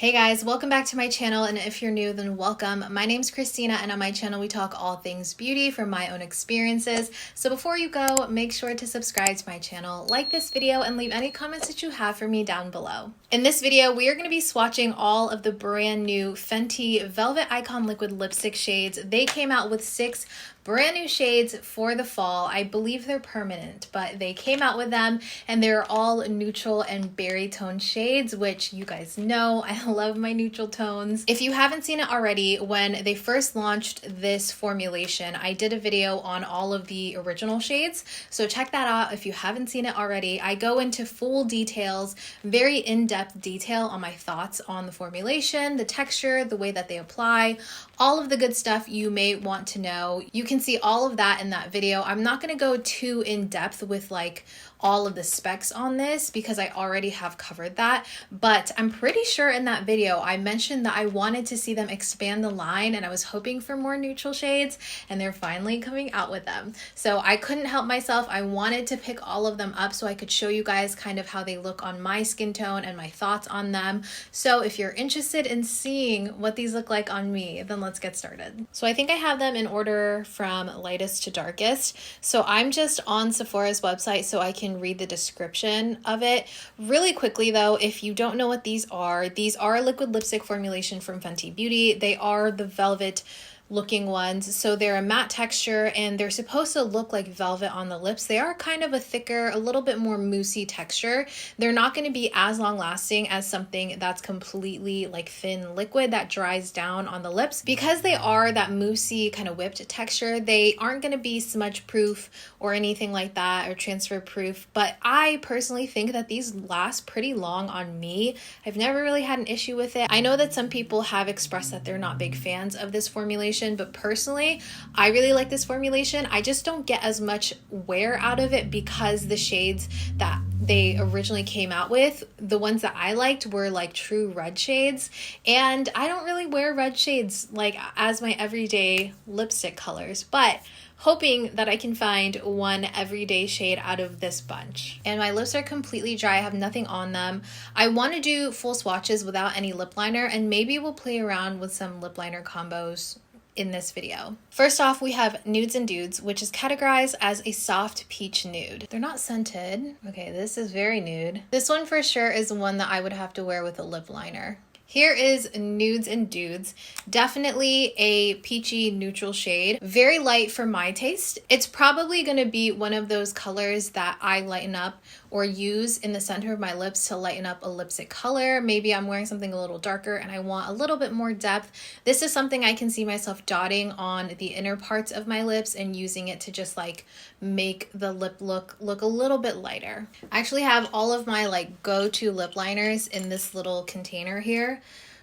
Hey guys, welcome back to my channel, and if you're new, then welcome. My name's Christina, and on my channel we talk all things beauty from my own experiences. So before you go, make sure to subscribe to my channel, like this video, and leave any comments that you have for me down below. In this video, we are going to be swatching all of the brand new Fenty Velvet Icon Liquid Lipstick shades. They came out with 6 brand new shades for the fall. I believe they're permanent, but they came out with them, and they're all neutral and berry tone shades, which you guys know I love my neutral tones. If you haven't seen it already, when they first launched this formulation, I did a video on all of the original shades, so check that out if you haven't seen it already. I go into full details, very in-depth detail on my thoughts on the formulation, the texture, the way that they apply, all of the good stuff you may want to know. You can see all of that in that video. I'm not going to go too in depth with like all of the specs on this because I already have covered that, but I'm pretty sure in that video I mentioned that I wanted to see them expand the line and I was hoping for more neutral shades, and they're finally coming out with them. So I couldn't help myself. I wanted to pick all of them up so I could show you guys kind of how they look on my skin tone and my thoughts on them. So if you're interested in seeing what these look like on me, then let's get started. So I think I have them in order from lightest to darkest. So I'm just on Sephora's website so I can read the description of it. Really quickly though, if you don't know what these are a liquid lipstick formulation from Fenty Beauty. They are the velvet looking ones, so they're a matte texture and they're supposed to look like velvet on the lips. They are kind of a thicker, a little bit more moussey texture. They're not going to be as long lasting as something that's completely like thin liquid that dries down on the lips. Because they are that moussey kind of whipped texture, they aren't going to be smudge proof or anything like that, or transfer proof, but I personally think that these last pretty long on me. I've never really had an issue with it. I know that some people have expressed that they're not big fans of this formulation, but personally I really like this formulation. I just don't get as much wear out of it because the shades that they originally came out with, the ones that I liked, were like true red shades, and I don't really wear red shades like as my everyday lipstick colors, but hoping that I can find one everyday shade out of this bunch. And my lips are completely dry. I have nothing on them. I want to do full swatches without any lip liner, and maybe we'll play around with some lip liner combos in this video. First off, we have Noodz Dudez, which is categorized as a soft peach nude. They're not scented. Okay, this is very nude. This one for sure is one that I would have to wear with a lip liner. Here is Noodz Dudez, definitely a peachy neutral shade, very light for my taste. It's probably going to be one of those colors that I lighten up or use in the center of my lips to lighten up a lipstick color. Maybe I'm wearing something a little darker and I want a little bit more depth. This is something I can see myself dotting on the inner parts of my lips and using it to just like make the lip look a little bit lighter. I actually have all of my like go-to lip liners in this little container here.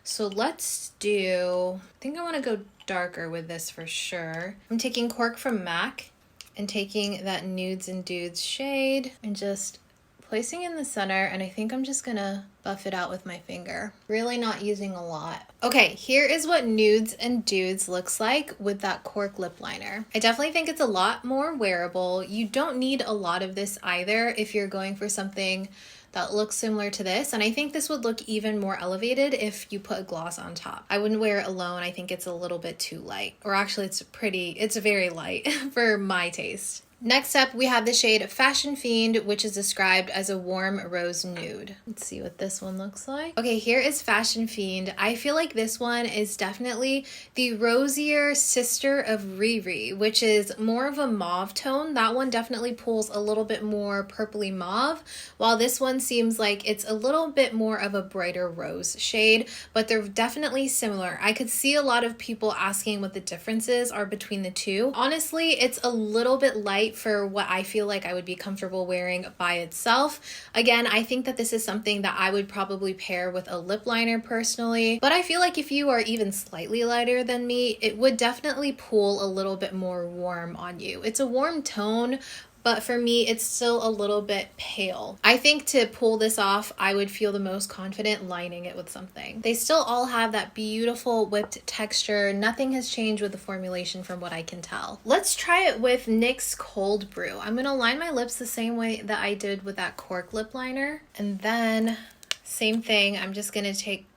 So let's do, I think I want to go darker with this for sure. I'm taking Cork from MAC and taking that Noodz Dudez shade and just placing in the center, and I think I'm just gonna buff it out with my finger. Really not using a lot. Okay, here is what Noodz Dudez looks like with that Cork lip liner. I definitely think it's a lot more wearable. You don't need a lot of this either if you're going for something that looks similar to this, and I think this would look even more elevated if you put a gloss on top. I wouldn't wear it alone. I think it's a little bit too light, or actually it's very light for my taste. Next up, we have the shade Fashion Fiend, which is described as a warm rose nude. Let's see what this one looks like. Okay, here is Fashion Fiend. I feel like this one is definitely the rosier sister of Riri, which is more of a mauve tone. That one definitely pulls a little bit more purpley mauve, while this one seems like it's a little bit more of a brighter rose shade, but they're definitely similar. I could see a lot of people asking what the differences are between the two. Honestly, it's a little bit light for what I feel like I would be comfortable wearing by itself. Again, I think that this is something that I would probably pair with a lip liner personally, but I feel like if you are even slightly lighter than me, it would definitely pull a little bit more warm on you. It's a warm tone, but for me, it's still a little bit pale. I think to pull this off, I would feel the most confident lining it with something. They still all have that beautiful whipped texture. Nothing has changed with the formulation from what I can tell. Let's try it with NYX Cold Brew. I'm gonna line my lips the same way that I did with that Cork lip liner. And then, same thing, I'm just gonna take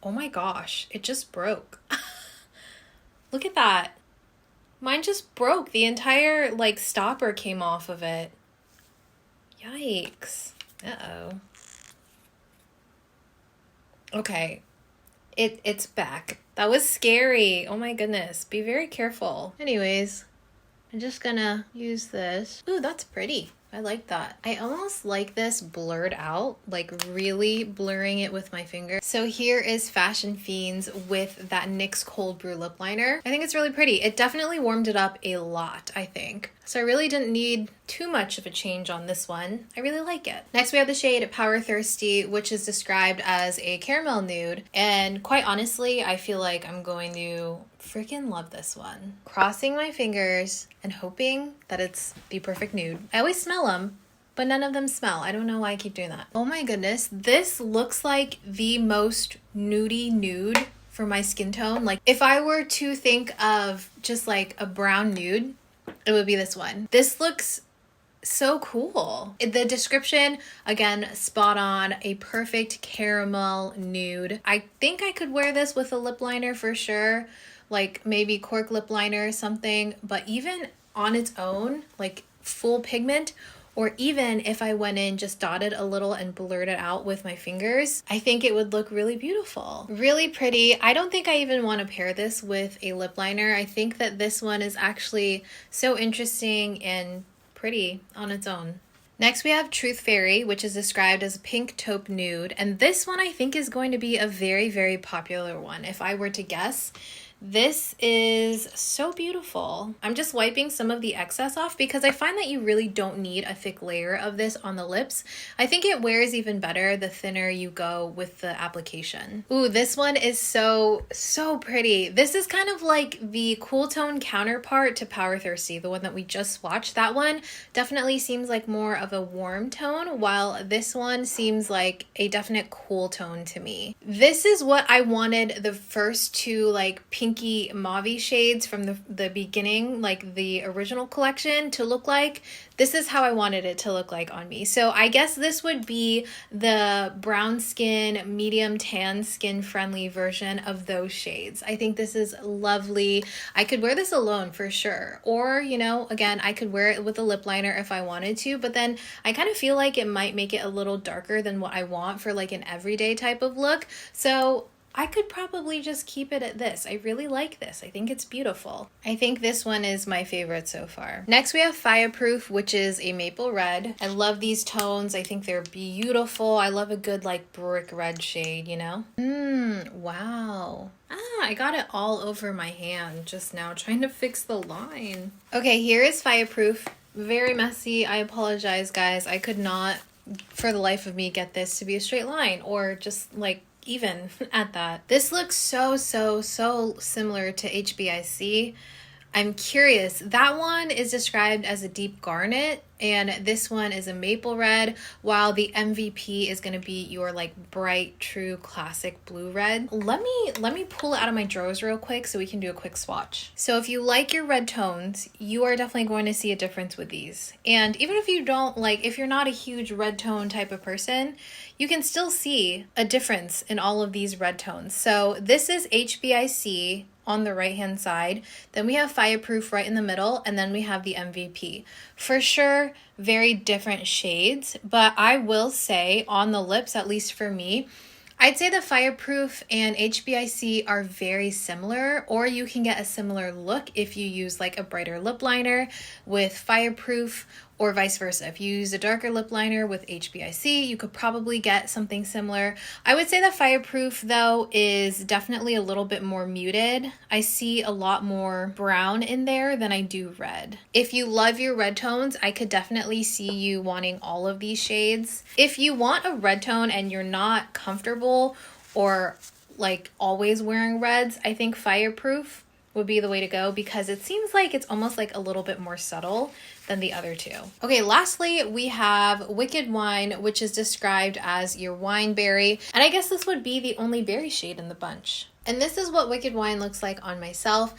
Oh my gosh, it just broke. Look at that. Mine just broke. The entire like stopper came off of it. Yikes. Uh-oh. Okay. It's back. That was scary. Oh my goodness. Be very careful. Anyways, I'm just gonna use this. Ooh, that's pretty. I like that. I almost like this blurred out, like really blurring it with my finger. So here is Fashion Fiends with that NYX Cold Brew lip liner. I think it's really pretty. It definitely warmed it up a lot, I think. So I really didn't need too much of a change on this one. I really like it. Next we have the shade Pow'r Thirsty, which is described as a caramel nude. And quite honestly, I feel like I'm going to freaking love this one. Crossing my fingers and hoping that it's the perfect nude. I always smell them, but none of them smell. I don't know why I keep doing that. Oh my goodness, this looks like the most nudie nude for my skin tone. Like if I were to think of just like a brown nude, it would be this one. This looks so cool. The description, again, spot on, a perfect caramel nude. I think I could wear this with a lip liner for sure, like maybe cork lip liner or something, but even on its own, like full pigment, or even if I went in, just dotted a little and blurred it out with my fingers, I think it would look really beautiful. Really pretty. I don't think I even want to pair this with a lip liner. I think that this one is actually so interesting and pretty on its own. Next we have Truth Fairy, which is described as a pink taupe nude. And this one I think is going to be a very, very popular one. If I were to guess, this is so beautiful. I'm just wiping some of the excess off because I find that you really don't need a thick layer of this on the lips. I think it wears even better the thinner you go with the application. Ooh, this one is so pretty. This is kind of like the cool tone counterpart to Pow'r Thirsty, the one that we just swatched. That one definitely seems like more of a warm tone, while this one seems like a definite cool tone to me. This is what I wanted the first two like pinky mauve shades from the beginning, like the original collection, to look like. This is how I wanted it to look like on me. So I guess this would be the brown skin, medium tan skin friendly version of those shades. I think this is lovely. I could wear this alone for sure. Or, you know, again, I could wear it with a lip liner if I wanted to, but then I kind of feel like it might make it a little darker than what I want for like an everyday type of look. So I could probably just keep it at this. I really like this. I think it's beautiful. I think this one is my favorite so far. Next we have Fiyaproof, which is a maple red. I love these tones. I think they're beautiful. I love a good like brick red shade, you know? Wow. I got it all over my hand just now trying to fix the line. Okay, here is Fiyaproof. Very messy. I apologize, guys. I could not for the life of me get this to be a straight line or just like even at that. This looks so similar to HBIC. I'm curious. That one is described as a deep garnet and this one is a maple red, while the MVP is going to be your like bright, true classic blue red. Let me pull it out of my drawers real quick so we can do a quick swatch. So if you like your red tones, you are definitely going to see a difference with these. And even if you don't like, if you're not a huge red tone type of person, you can still see a difference in all of these red tones. So this is HBIC on the right hand side, then we have Fiyaproof right in the middle, and then we have the MVP. For sure, very different shades, but I will say on the lips, at least for me, I'd say the Fiyaproof and HBIC are very similar, or you can get a similar look if you use like a brighter lip liner with Fiyaproof, or vice versa. If you use a darker lip liner with HBIC, you could probably get something similar. I would say the Fiyaproof though is definitely a little bit more muted. I see a lot more brown in there than I do red. If you love your red tones, I could definitely see you wanting all of these shades. If you want a red tone and you're not comfortable or like always wearing reds, I think Fiyaproof would be the way to go because it seems like it's almost like a little bit more subtle than the other two. Okay, lastly, we have Wicked Whine, which is described as your wine berry. And I guess this would be the only berry shade in the bunch. And this is what Wicked Whine looks like on myself.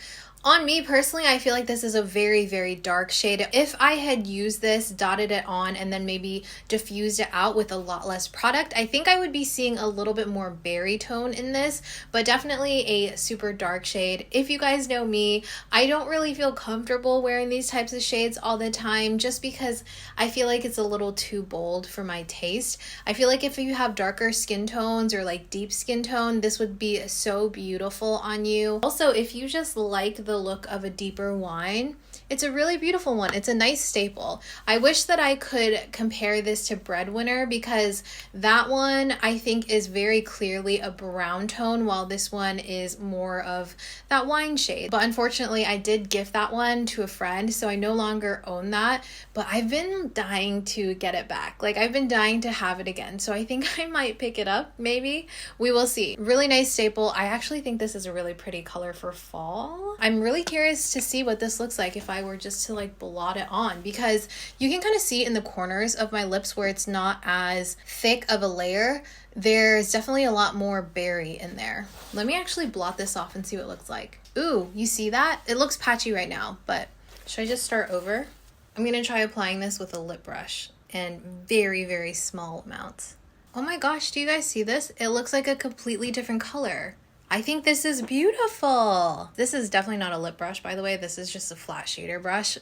On me personally, I feel like this is a very, very dark shade. If I had used this, dotted it on, and then maybe diffused it out with a lot less product, I think I would be seeing a little bit more berry tone in this, but definitely a super dark shade. If you guys know me, I don't really feel comfortable wearing these types of shades all the time just because I feel like it's a little too bold for my taste. I feel like if you have darker skin tones or like deep skin tone, this would be so beautiful on you. Also, if you just like the look of a deeper wine, it's a really beautiful one. It's a nice staple. I wish that I could compare this to Breadwinner because that one I think is very clearly a brown tone while this one is more of that wine shade. But unfortunately, I did gift that one to a friend, so I no longer own that, but I've been dying to get it back. Like, I've been dying to have it again, so I think I might pick it up, maybe. We will see. Really nice staple. I actually think this is a really pretty color for fall. I'm really curious to see what this looks like if I were just to like blot it on, because you can kind of see in the corners of my lips where it's not as thick of a layer, there's definitely a lot more berry in there. Let me actually blot this off and see what it looks like. Ooh, you see that? It looks patchy right now, but should I just start over? I'm gonna try applying this with a lip brush in very, very small amounts. Oh my gosh, do you guys see this? It looks like a completely different color. I think this is beautiful. This is definitely not a lip brush, by the way. This is just a flat shader brush.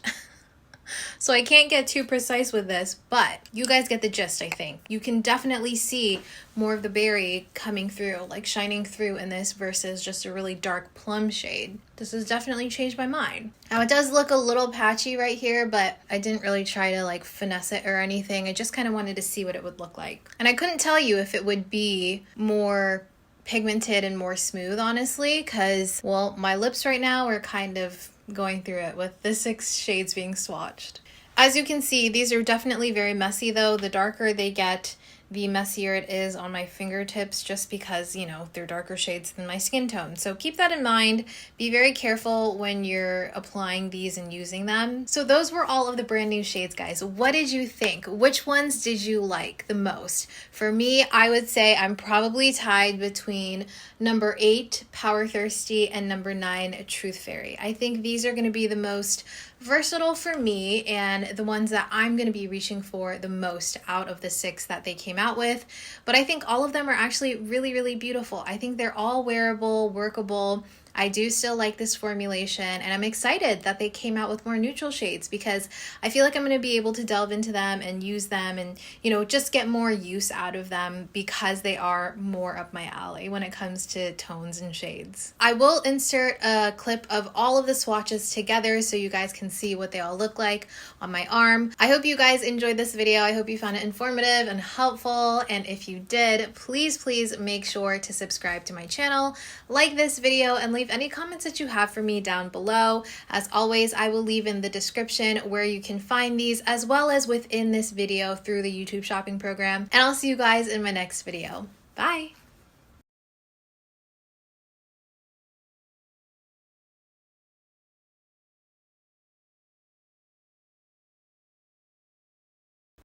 So I can't get too precise with this, but you guys get the gist, I think. You can definitely see more of the berry coming through, like shining through in this versus just a really dark plum shade. This has definitely changed my mind. Now it does look a little patchy right here, but I didn't really try to like finesse it or anything. I just kind of wanted to see what it would look like. And I couldn't tell you if it would be more pigmented and more smooth, honestly, because, well, my lips right now are kind of going through it with the 6 shades being swatched. As you can see, these are definitely very messy though. The darker they get, the messier it is on my fingertips just because, you know, they're darker shades than my skin tone. So keep that in mind. Be very careful when you're applying these and using them. So those were all of the brand new shades, guys. What did you think? Which ones did you like the most? For me, I would say I'm probably tied between number 8, Pow'r Thirsty, and number 9, Truth Fairy. I think these are going to be the most versatile for me and the ones that I'm going to be reaching for the most out of the 6 that they came out with. But I think all of them are actually really, really beautiful. I think they're all wearable, workable. I do still like this formulation, and I'm excited that they came out with more neutral shades because I feel like I'm going to be able to delve into them and use them and, you know, just get more use out of them because they are more up my alley when it comes to tones and shades. I will insert a clip of all of the swatches together so you guys can see what they all look like on my arm. I hope you guys enjoyed this video. I hope you found it informative and helpful, and if you did, please make sure to subscribe to my channel, like this video, and leave any comments that you have for me down below. As always, I will leave in the description where you can find these as well as within this video through the YouTube shopping program. And I'll see you guys in my next video. Bye!